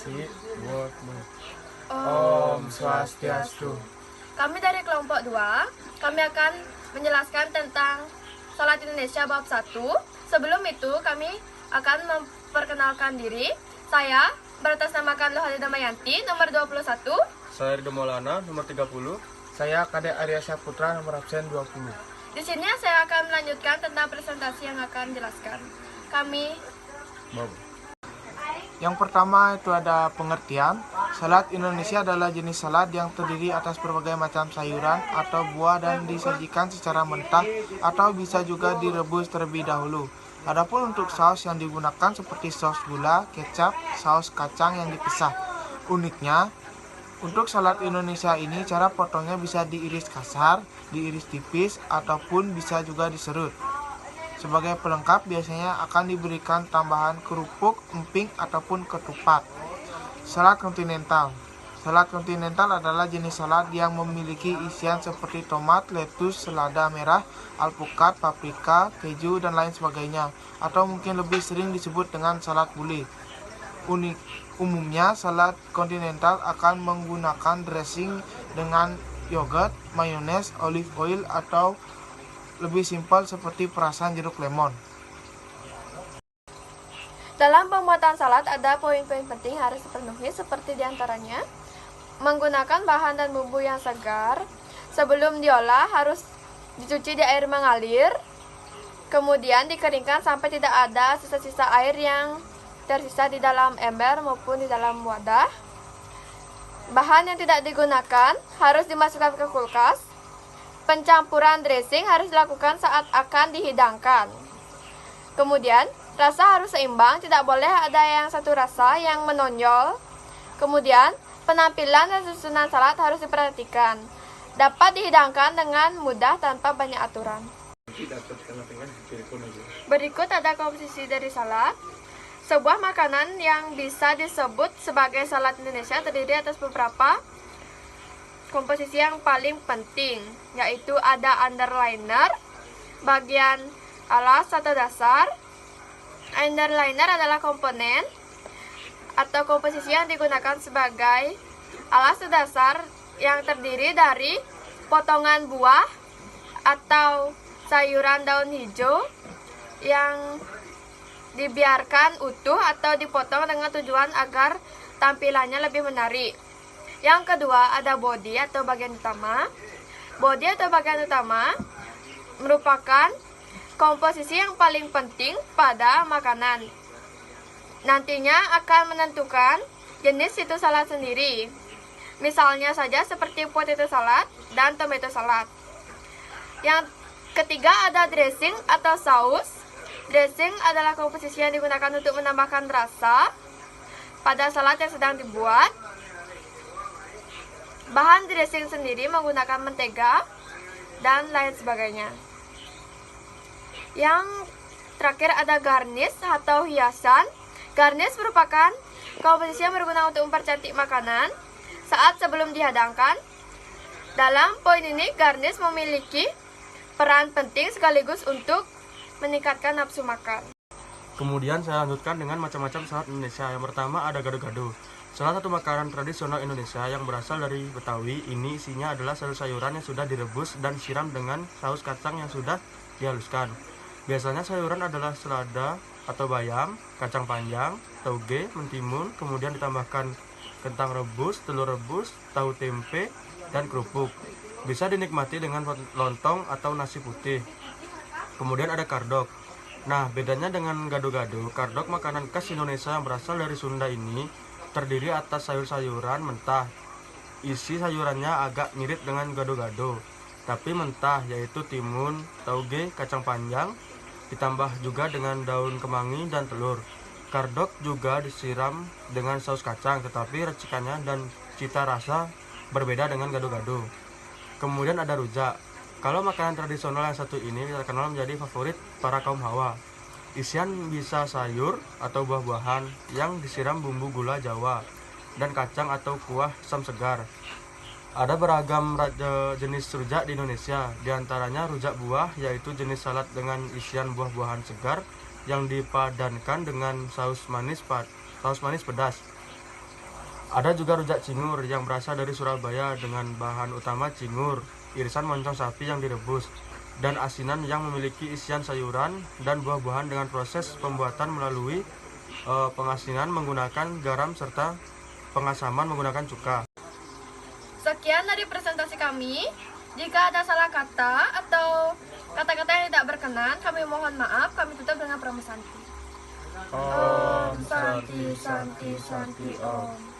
si Wotmu. Om Swastiastu. Kami dari kelompok 2, kami akan menjelaskan tentang Salat Indonesia bab 1. Sebelum itu, kami akan memperkenalkan diri. Saya beratasnamakan Lohani Damayanti, nomor 21. Saya Ridho Maulana, nomor 30. Saya Kadek Arya Saputra, nomor absen 20. Di sini saya akan melanjutkan tentang presentasi yang akan dijelaskan. Kami Yang pertama itu ada pengertian. Salad Indonesia adalah jenis salad yang terdiri atas berbagai macam sayuran atau buah dan disajikan secara mentah atau bisa juga direbus terlebih dahulu. Adapun untuk saus yang digunakan seperti saus gula, kecap, saus kacang yang dipisah. Uniknya, untuk salad Indonesia ini cara potongnya bisa diiris kasar, diiris tipis, ataupun bisa juga diserut. Sebagai pelengkap biasanya akan diberikan tambahan kerupuk, emping, ataupun ketupat. Salad kontinental. Salad kontinental adalah jenis salad yang memiliki isian seperti tomat, lettuce, selada merah, alpukat, paprika, keju, dan lain sebagainya. Atau mungkin lebih sering disebut dengan salad bule. Umumnya salad kontinental akan menggunakan dressing dengan yogurt, mayones, olive oil, atau lebih simpel seperti perasan jeruk lemon. dalam pembuatan salad ada poin-poin penting harus dipenuhi seperti diantaranya menggunakan bahan dan bumbu yang segar. Sebelum diolah harus dicuci di air mengalir, kemudian dikeringkan sampai tidak ada sisa-sisa air yang tersisa di dalam ember maupun di dalam wadah. Bahan yang tidak digunakan harus dimasukkan ke kulkas. Pencampuran dressing harus dilakukan saat akan dihidangkan. Kemudian, rasa harus seimbang, tidak boleh ada yang satu rasa yang menonjol. Kemudian, penampilan dan susunan salad harus diperhatikan. Dapat dihidangkan dengan mudah tanpa banyak aturan. Berikut ada komposisi dari salad. Sebuah makanan yang bisa disebut sebagai salad Indonesia terdiri atas beberapa komposisi yang paling penting, yaitu ada underliner, bagian alas atau dasar. Underliner adalah komponen atau komposisi yang digunakan sebagai alas atau dasar yang terdiri dari potongan buah atau sayuran daun hijau yang dibiarkan utuh atau dipotong dengan tujuan agar tampilannya lebih menarik. Yang kedua ada body atau bagian utama. Body atau bagian utama merupakan komposisi yang paling penting pada makanan. Nantinya akan menentukan jenis situ salad sendiri. Misalnya saja seperti potato salad dan tomato salad. Yang ketiga ada dressing atau saus. Dressing adalah komposisi yang digunakan untuk menambahkan rasa pada salad yang sedang dibuat. Bahan dressing sendiri menggunakan mentega dan lain sebagainya. Yang terakhir ada garnish atau hiasan. Garnish merupakan komposisi yang berguna untuk mempercantik makanan saat sebelum dihidangkan. Dalam poin ini, garnish memiliki peran penting sekaligus untuk meningkatkan nafsu makan. Kemudian saya lanjutkan dengan macam-macam salad Indonesia. Yang pertama ada gado-gado. Salah satu makanan tradisional Indonesia yang berasal dari Betawi. Ini isinya adalah sayur-sayuran yang sudah direbus dan disiram dengan saus kacang yang sudah dihaluskan. Biasanya sayuran adalah selada atau bayam, kacang panjang, tauge, mentimun, kemudian ditambahkan kentang rebus, telur rebus, tahu tempe, dan kerupuk. Bisa dinikmati dengan lontong atau nasi putih. Kemudian ada kardok. Nah, bedanya dengan gado-gado, kardok makanan khas Indonesia yang berasal dari Sunda ini terdiri atas sayur-sayuran mentah. Isi sayurannya agak mirip dengan gado-gado, tapi mentah, yaitu timun, tauge, kacang panjang, ditambah juga dengan daun kemangi dan telur. Kardok juga disiram dengan saus kacang, tetapi racikannya dan cita rasa berbeda dengan gado-gado. Kemudian ada rujak. Kalau makanan tradisional yang satu ini terkenal menjadi favorit para kaum Hawa. Isian bisa sayur atau buah-buahan yang disiram bumbu gula Jawa dan kacang atau kuah asam segar. Ada beragam jenis rujak di Indonesia, diantaranya rujak buah, yaitu jenis salad dengan isian buah-buahan segar yang dipadankan dengan saus manis pedas. Ada juga rujak cingur yang berasal dari Surabaya dengan bahan utama cingur, irisan moncong sapi yang direbus, dan asinan yang memiliki isian sayuran dan buah-buahan dengan proses pembuatan melalui pengasinan menggunakan garam serta pengasaman menggunakan cuka. Sekian dari presentasi kami. Jika ada salah kata atau kata-kata yang tidak berkenan, kami mohon maaf. Kami tutup dengan Pramu Santi. Om Santi Santi Santi Om.